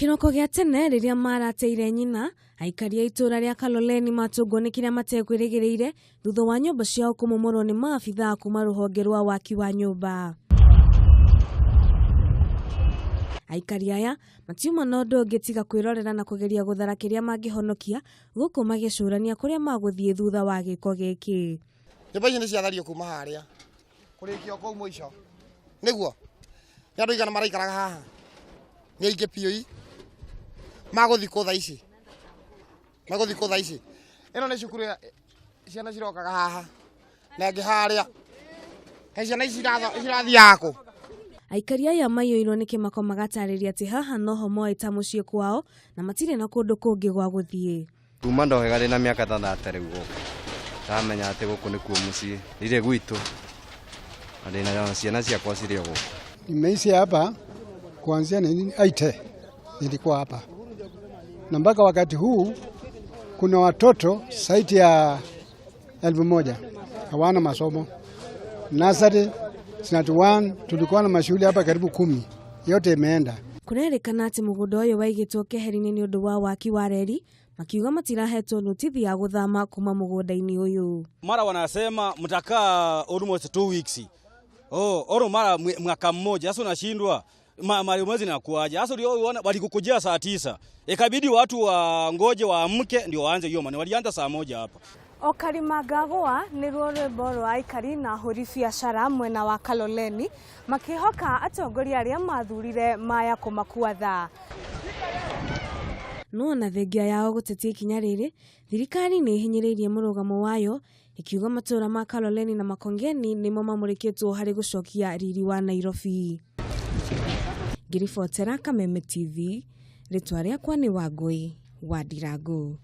Kiroko gya tene riria marateire nyina aikari a itura ria Kaloleni matungwo ni kiria matekwirigireire thutha wa nyumba ciao kumomorwo ni maabithaa kuma ruhonge rwa waki wa nyumba. Aikari aya matiuma na undu ungi tiga kwirorera na kugeria guthara kiria mangihonokia guku magicurania kuria maguthie thutha wa giko giki. Nyumba ici ni ciathario kuma haria kurikio kou muico niguo andu igana maraikaraga haha ni aingi piu maguthiko tha ici ino ni cukuru ciana cirokaga haha na ngi haria ciana ici irathi yako. Aikari aya maiyuirwo ni kimako magatariria ati haha noho moita mucii kwao na matire na kundu kungi gwa guthie. Tuma ndohega na miaka 3 riu tamenya ati guku ni kuo mucii ire gwitu na ciana ciakwa cirĩ guku. Nimeishi hapa kuanzia 1980 nilikuwa hapa na mpaka wakati huu kuna watoto zaidi ya 1000 hawana masomo. Nursery, standard 1 tulikuwa na mashule hapa karibu 10 yote imeenda. Kurerikana ati mugunda uyu waigitwo keheri-ini ni undu wa waki wa reri makiuga matirahetwo notithi ya guthama kuma mugunda-ini uyu. Mara wanasema mtakaa almost 2 weeks. Oro mara mwaka mmoja sasa unashindwa mara mwezi nakuaje. Sasa ndio unaona walikukujia saa 9. Ikabidi watu wangoje waamke ndio waanze hiyo maana walianza saa 1 hapa. Okarimagagwa ni rwimbo rwa aikari na huri biacara mwena wa Kaloleni makihoka atongoria aria mathurire maya kumakua tha. No na thengia yao gutetia ikinya riri thirikari ni ihinyiriirie murugamo wayo ikiuga matura ma Kaloleni na Makongeni nimo mamurikitwo hari gucokia riri wa Nairobi. Ngiribotera Kameme TV, ritwa riakwa ni Wangui wa Ndirangu.